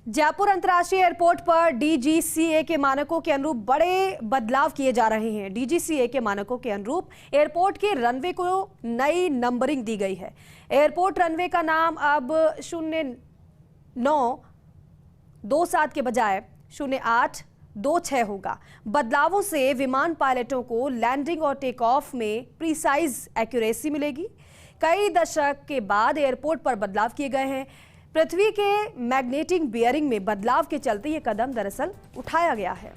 जयपुर अंतर्राष्ट्रीय एयरपोर्ट पर डीजीसीए के मानकों के अनुरूप बड़े बदलाव किए जा रहे हैं। डीजीसीए के मानकों के अनुरूप एयरपोर्ट के रनवे को नई नंबरिंग दी गई है। एयरपोर्ट रनवे का नाम अब 0927 के बजाय 0826 होगा। बदलावों से विमान पायलटों को लैंडिंग और टेक ऑफ में प्रीसाइज एक्यूरेसी मिलेगी। कई दशक के बाद एयरपोर्ट पर बदलाव किए गए हैं। पृथ्वी के मैग्नेटिक बियरिंग में बदलाव के चलते यह कदम दरअसल उठाया गया है।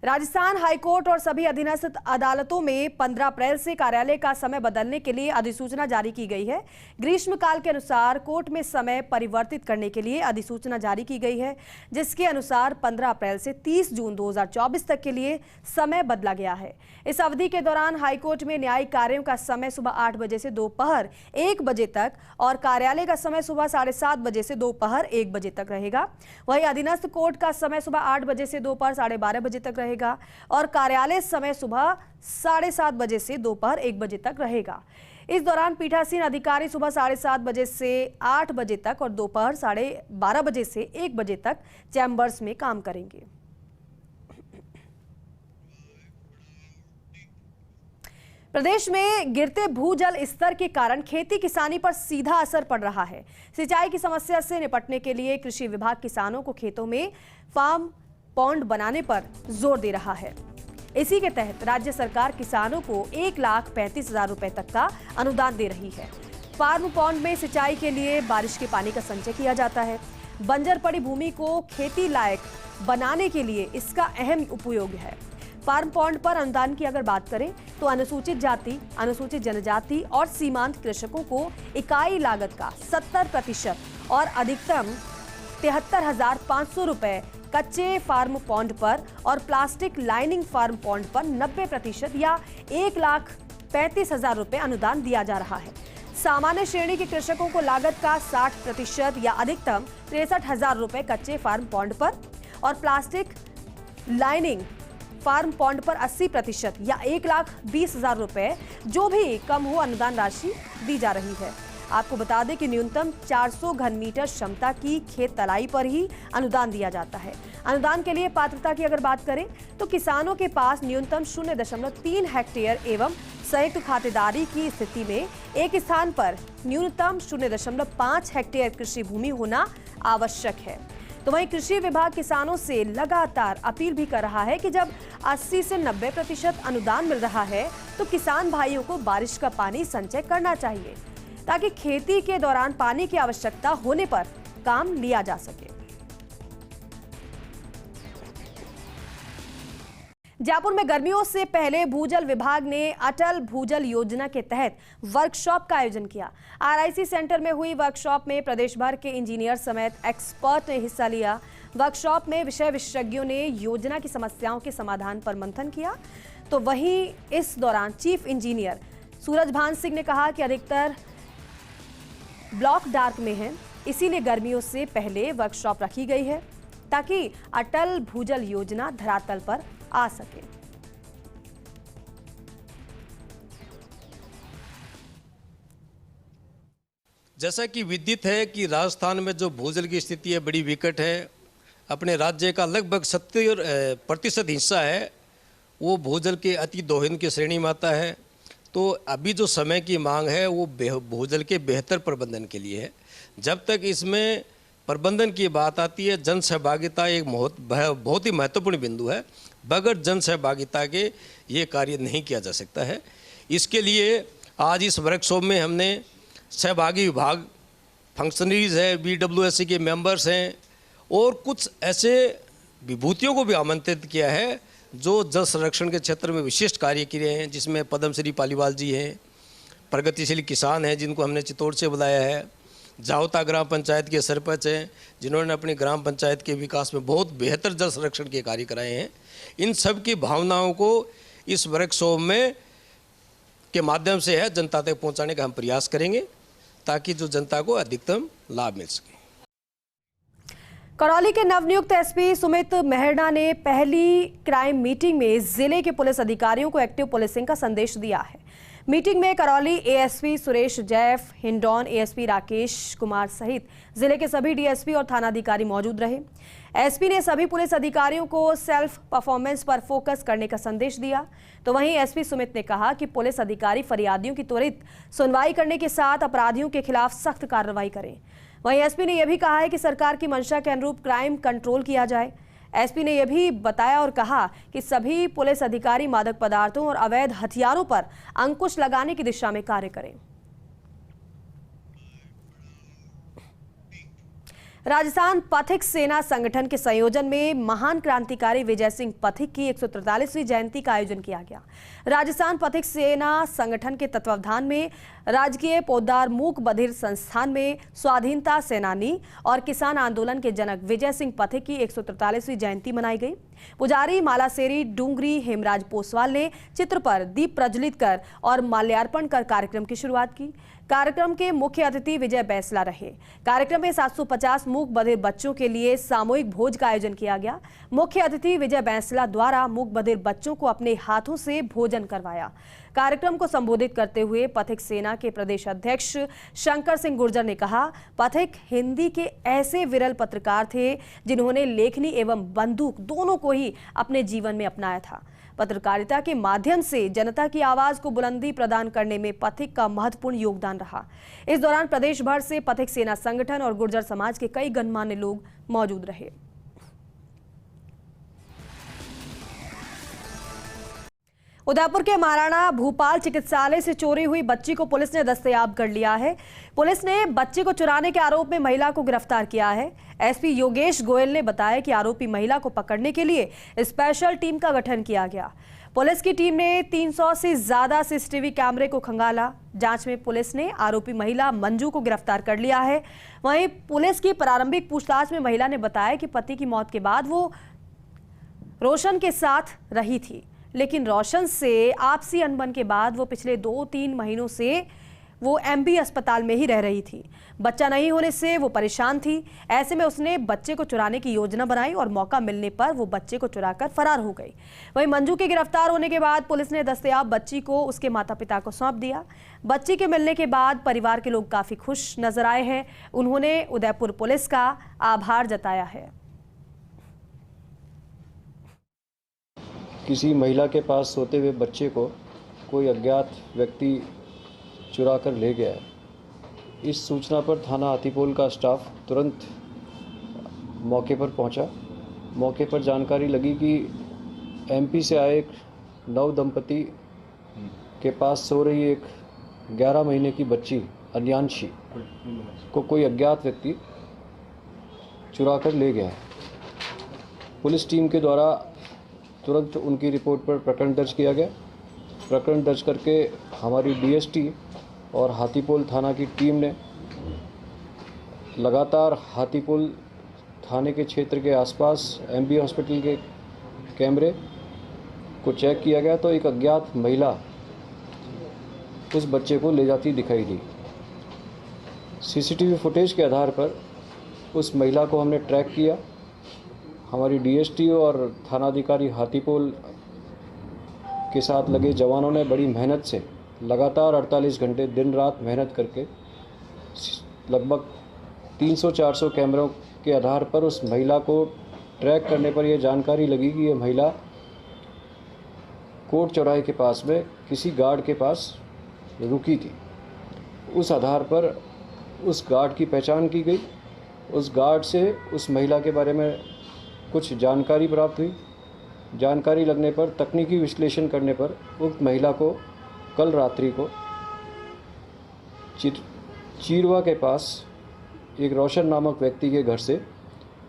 राजस्थान हाईकोर्ट और सभी अधीनस्थ अदालतों में 15 अप्रैल से कार्यालय का समय बदलने के लिए अधिसूचना जारी की गई है। ग्रीष्मकाल के अनुसार कोर्ट में समय परिवर्तित करने के लिए अधिसूचना जारी की गई है, जिसके अनुसार 15 अप्रैल से 30 जून 2024 तक के लिए समय बदला गया है। इस अवधि के दौरान हाईकोर्ट में न्यायिक कार्यों का समय सुबह 8 बजे से दोपहर 1 बजे तक और कार्यालय का समय सुबह 7:30 बजे से दोपहर 1 बजे तक रहेगा। वहीं अधीनस्थ कोर्ट का समय सुबह 8 बजे से दोपहर 12:30 बजे तक रहेगा और कार्यालय समय सुबह 7:30 बजे से दोपहर 1 बजे तक रहेगा। इस दौरान पीठासीन अधिकारी सुबह 7:30 बजे से 8 बजे तक और दोपहर 12:30 बजे से 1 बजे तक चैम्बर्स में काम करेंगे। प्रदेश में गिरते भूजल स्तर के कारण खेती किसानी पर सीधा असर पड़ रहा है। सिंचाई की समस्या से निपटने के लिए कृषि विभाग किसानों को खेतों में फार्म पॉन्ड बनाने पर जोर दे रहा है। इसी के तहत राज्य सरकार किसानों को 1,35,000 रुपए तक का अनुदान दे रही है। फार्म पॉन्ड में सिंचाई के लिए बारिश के पानी का संचय किया जाता है। बंजर पड़ी भूमि को खेती लायक बनाने के लिए इसका अहम उपयोग है। फार्म पॉन्ड पर अनुदान की अगर बात करें तो अनुसूचित जाति, अनुसूचित जनजाति और सीमांत कृषकों को इकाई लागत का 70% और अधिकतम 73,500 रुपए कच्चे फार्म पॉन्ड पर और प्लास्टिक लाइनिंग फार्म पॉन्ड पर 90% या 1,35,000 रुपए अनुदान दिया जा रहा है। सामान्य श्रेणी के कृषकों को लागत का 60% या अधिकतम 63,000 रुपए कच्चे फार्म पॉन्ड पर और प्लास्टिक लाइनिंग फार्म पॉन्ड पर 80% या 1,20,000 रुपए जो भी कम हो अनुदान राशि दी जा रही है। आपको बता दें कि न्यूनतम 400 घन मीटर क्षमता की खेत तलाई पर ही अनुदान दिया जाता है। अनुदान के लिए पात्रता की अगर बात करें तो किसानों के पास न्यूनतम 0.3 हेक्टेयर एवं संयुक्त खातेदारी की स्थिति में एक स्थान पर न्यूनतम 0.5 हेक्टेयर कृषि भूमि होना आवश्यक है। तो वहीं कृषि विभाग किसानों से लगातार अपील भी कर रहा है कि जब 80 से 90% अनुदान मिल रहा है तो किसान भाइयों को बारिश का पानी संचय करना चाहिए ताकि खेती के दौरान पानी की आवश्यकता होने पर काम लिया जा सके। जयपुर में गर्मियों से पहले भूजल विभाग ने अटल भूजल योजना के तहत वर्कशॉप का आयोजन किया। आरआईसी सेंटर में हुई वर्कशॉप में प्रदेश भर के इंजीनियर समेत एक्सपर्ट ने हिस्सा लिया। वर्कशॉप में विषय विशेषज्ञों ने योजना की समस्याओं के समाधान पर मंथन किया। तो वहीं इस दौरान चीफ इंजीनियर सूरजभान सिंह ने कहा कि अधिकतर ब्लॉक डार्क में है, इसीलिए गर्मियों से पहले वर्कशॉप रखी गई है ताकि अटल भूजल योजना धरातल पर आ सके। जैसा कि विदित है कि राजस्थान में जो भूजल की स्थिति है बड़ी विकट है। अपने राज्य का लगभग 70% हिस्सा है वो भूजल के अति दोहन की श्रेणी में आता है। तो अभी जो समय की मांग है वो भूजल के बेहतर प्रबंधन के लिए है। जब तक इसमें प्रबंधन की बात आती है, जन सहभागिता एक बहुत ही महत्वपूर्ण बिंदु है। बगैर जन सहभागिता के ये कार्य नहीं किया जा सकता है। इसके लिए आज इस वर्कशॉप में हमने सहभागी विभाग, फंक्शनरीज है, BWSC के मेंबर्स हैं और कुछ ऐसे विभूतियों को भी आमंत्रित किया है जो जल संरक्षण के क्षेत्र में विशिष्ट कार्य किए हैं, जिसमें पद्मश्री पालीवाल जी हैं, प्रगतिशील किसान हैं जिनको हमने चित्तौड़ से बुलाया है, जावता ग्राम पंचायत के सरपंच हैं जिन्होंने अपनी ग्राम पंचायत के विकास में बहुत बेहतर जल संरक्षण के कार्य कराए हैं। इन सब की भावनाओं को इस वर्कशॉप में के माध्यम से है जनता तक पहुंचाने का हम प्रयास करेंगे ताकि जो जनता को अधिकतम लाभ मिल सके। करौली के नवनियुक्त एसपी सुमित मेहरना ने पहली क्राइम मीटिंग में जिले के पुलिस अधिकारियों को एक्टिव पुलिसिंग का संदेश दिया है। मीटिंग में करौली एएसपी सुरेश जैफ, हिंडौन एएसपी राकेश कुमार सहित जिले के सभी डीएसपी और थानाधिकारी मौजूद रहे। एसपी ने सभी पुलिस अधिकारियों को सेल्फ परफॉर्मेंस पर फोकस करने का संदेश दिया। तो वहीं एसपी सुमित ने कहा कि पुलिस अधिकारी फरियादियों की त्वरित सुनवाई करने के साथ अपराधियों के खिलाफ सख्त कार्रवाई करें। वहीं एसपी ने यह भी कहा है कि सरकार की मंशा के अनुरूप क्राइम कंट्रोल किया जाए। एसपी ने यह भी बताया और कहा कि सभी पुलिस अधिकारी मादक पदार्थों और अवैध हथियारों पर अंकुश लगाने की दिशा में कार्य करें। राजस्थान पथिक सेना संगठन के संयोजन में महान क्रांतिकारी विजय सिंह पथिक की 143वीं जयंती का आयोजन किया गया। राजस्थान पथिक सेना संगठन के तत्वावधान में राजकीय पोद्दार मूक बधिर संस्थान में स्वाधीनता सेनानी और किसान आंदोलन के जनक विजय सिंह पथिक की 143वीं जयंती मनाई गई। पुजारी मालासेरी डूंगरी हेमराज पोसवाल ने चित्र पर दीप प्रज्वलित कर और माल्यार्पण कर कार्यक्रम की शुरुआत की। कार्यक्रम के मुख्य अतिथि विजय बैंसला रहे। कार्यक्रम में 750 मूक बधिर बच्चों के लिए सामूहिक भोज का आयोजन किया गया। मुख्य अतिथि विजय बैंसला द्वारा मूक बधिर बच्चों को अपने हाथों से भोजन करवाया। कार्यक्रम को संबोधित करते हुए पथिक सेना के प्रदेश अध्यक्ष शंकर सिंह गुर्जर ने कहा, पथिक हिंदी के ऐसे विरल पत्रकार थे जिन्होंने लेखनी एवं बंदूक दोनों को ही अपने जीवन में अपनाया था। पत्रकारिता के माध्यम से जनता की आवाज को बुलंदी प्रदान करने में पथिक का महत्वपूर्ण योगदान रहा। इस दौरान प्रदेश भर से पथिक सेना संगठन और गुर्जर समाज के कई गणमान्य लोग मौजूद रहे। उदयपुर के महाराणा भूपाल चिकित्सालय से चोरी हुई बच्ची को पुलिस ने दस्तयाब कर लिया है। पुलिस ने बच्ची को चुराने के आरोप में महिला को गिरफ्तार किया है। एसपी योगेश गोयल ने बताया कि आरोपी महिला को पकड़ने के लिए स्पेशल टीम का गठन किया गया। पुलिस की टीम ने 300 से ज्यादा सीसीटीवी कैमरे को खंगाला। जांच में पुलिस ने आरोपी महिला मंजू को गिरफ्तार कर लिया है। वहीं पुलिस की प्रारंभिक पूछताछ में महिला ने बताया कि पति की मौत के बाद वो रोशन के साथ रही थी, लेकिन रोशन से आपसी अनबन के बाद वो पिछले 2-3 महीनों से वो एमबी अस्पताल में ही रह रही थी। बच्चा नहीं होने से वो परेशान थी। ऐसे में उसने बच्चे को चुराने की योजना बनाई और मौका मिलने पर वो बच्चे को चुराकर फरार हो गई। वहीं मंजू के गिरफ्तार होने के बाद पुलिस ने दस्तयाब बच्ची को उसके माता पिता को सौंप दिया। बच्ची के मिलने के बाद परिवार के लोग काफी खुश नजर आए हैं। उन्होंने उदयपुर पुलिस का आभार जताया है। किसी महिला के पास सोते हुए बच्चे को कोई अज्ञात व्यक्ति चुरा कर ले गया है। इस सूचना पर थाना हाथीपोल का स्टाफ तुरंत मौके पर पहुंचा। मौके पर जानकारी लगी कि एमपी से आए एक नव दंपति के पास सो रही एक 11 महीने की बच्ची अन्यांशी को कोई अज्ञात व्यक्ति चुरा कर ले गया है। पुलिस टीम के द्वारा तुरंत उनकी रिपोर्ट पर प्रकरण दर्ज किया गया। प्रकरण दर्ज करके हमारी डीएसटी और हाथीपोल थाना की टीम ने लगातार हाथीपोल थाने के क्षेत्र के आसपास एमबी हॉस्पिटल के कैमरे को चेक किया गया तो एक अज्ञात महिला उस बच्चे को ले जाती दिखाई दी। सीसीटीवी फुटेज के आधार पर उस महिला को हमने ट्रैक किया। हमारी डीएसटी और थानाधिकारी हाथीपोल के साथ लगे जवानों ने बड़ी मेहनत से लगातार 48 घंटे दिन रात मेहनत करके लगभग 300-400 कैमरों के आधार पर उस महिला को ट्रैक करने पर यह जानकारी लगी कि यह महिला कोट चौराहे के पास में किसी गार्ड के पास रुकी थी। उस आधार पर उस गार्ड की पहचान की गई। उस गार्ड से उस महिला के बारे में कुछ जानकारी प्राप्त हुई। जानकारी लगने पर तकनीकी विश्लेषण करने पर उक्त महिला को कल रात्रि को चीरवा के पास एक रोशन नामक व्यक्ति के घर से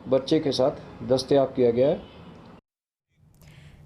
बच्चे के साथ दस्तयाब किया गया है।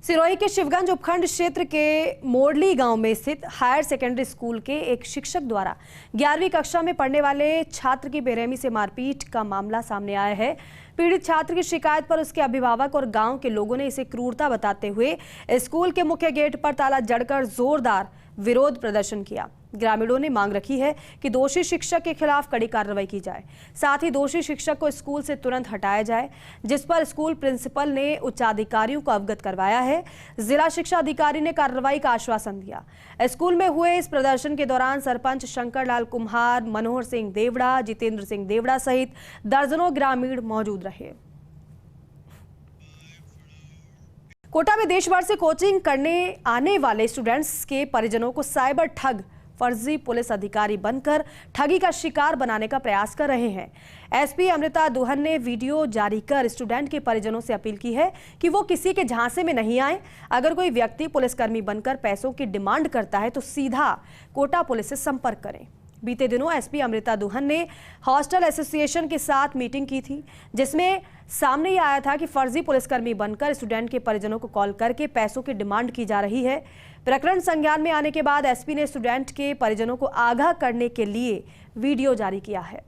सिरोही के शिवगंज उपखंड क्षेत्र के मोरली गांव में स्थित हायर सेकेंडरी स्कूल के एक शिक्षक द्वारा 11वीं कक्षा में पढ़ने वाले छात्र की बेरहमी से मारपीट का मामला सामने आया है। पीड़ित छात्र की शिकायत पर उसके अभिभावक और गांव के लोगों ने इसे क्रूरता बताते हुए स्कूल के मुख्य गेट पर ताला जड़कर जोरदार विरोध प्रदर्शन किया। ग्रामीणों ने मांग रखी है कि दोषी शिक्षक के खिलाफ कड़ी कार्रवाई की जाए। साथ ही दोषी शिक्षक को स्कूल से तुरंत हटाया जाए, जिस पर स्कूल प्रिंसिपल ने उच्चाधिकारियों को अवगत करवाया है। जिला शिक्षा अधिकारी ने कार्रवाई का आश्वासन दिया। स्कूल में हुए इस प्रदर्शन के दौरान सरपंच शंकर लाल कुम्हार, मनोहर सिंह देवड़ा, जितेंद्र सिंह देवड़ा सहित दर्जनों ग्रामीण मौजूद रहे। कोटा में देश भर से कोचिंग करने आने वाले स्टूडेंट्स के परिजनों को साइबर ठग फर्जी पुलिस अधिकारी बनकर ठगी का शिकार बनाने का प्रयास कर रहे हैं। एसपी अमृता दुहन ने वीडियो जारी कर स्टूडेंट के परिजनों से अपील की है कि वो किसी के झांसे में नहीं आए। अगर कोई व्यक्ति पुलिसकर्मी बनकर पैसों की डिमांड करता है तो सीधा कोटा पुलिस से संपर्क करें। बीते दिनों एसपी अमृता दुहन ने हॉस्टल एसोसिएशन के साथ मीटिंग की थी, जिसमें सामने ये आया था कि फर्जी पुलिसकर्मी बनकर स्टूडेंट के परिजनों को कॉल करके पैसों की डिमांड की जा रही है। प्रकरण संज्ञान में आने के बाद एसपी ने स्टूडेंट के परिजनों को आगाह करने के लिए वीडियो जारी किया है।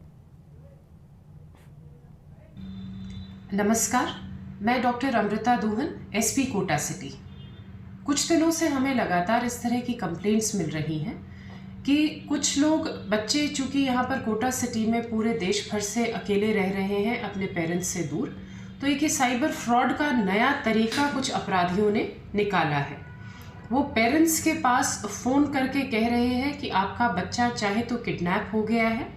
नमस्कार, मैं doctor Amrita Duhan, SP Kota city. कुछ दिनों से हमें लगातार इस तरह की कंप्लेंट्स मिल रही हैं कि कुछ लोग बच्चे चूँकि यहाँ पर कोटा सिटी में पूरे देश भर से अकेले रह रहे हैं अपने पेरेंट्स से दूर, तो एक साइबर फ्रॉड का नया तरीका कुछ अपराधियों ने निकाला है। वो पेरेंट्स के पास फ़ोन करके कह रहे हैं कि आपका बच्चा चाहे तो किडनैप हो गया है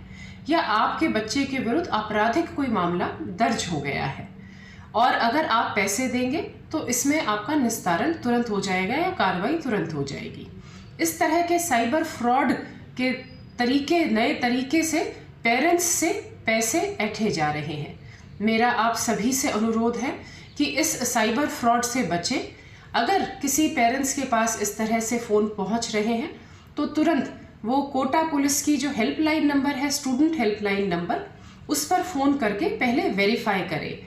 या आपके बच्चे के विरुद्ध आपराधिक कोई मामला दर्ज हो गया है, और अगर आप पैसे देंगे तो इसमें आपका निस्तारण तुरंत हो जाएगा या कार्रवाई तुरंत हो जाएगी। इस तरह के साइबर फ्रॉड के तरीके, नए तरीके से पेरेंट्स से पैसे ऐंठे जा रहे हैं। मेरा आप सभी से अनुरोध है कि इस साइबर फ्रॉड से बचें। अगर किसी पेरेंट्स के पास इस तरह से फ़ोन पहुंच रहे हैं तो तुरंत वो कोटा पुलिस की जो हेल्पलाइन नंबर है, स्टूडेंट हेल्पलाइन नंबर, उस पर फ़ोन करके पहले वेरीफाई करें।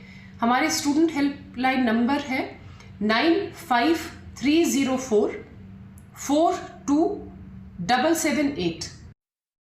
हमारे स्टूडेंट हेल्पलाइन नंबर है 95304 42778।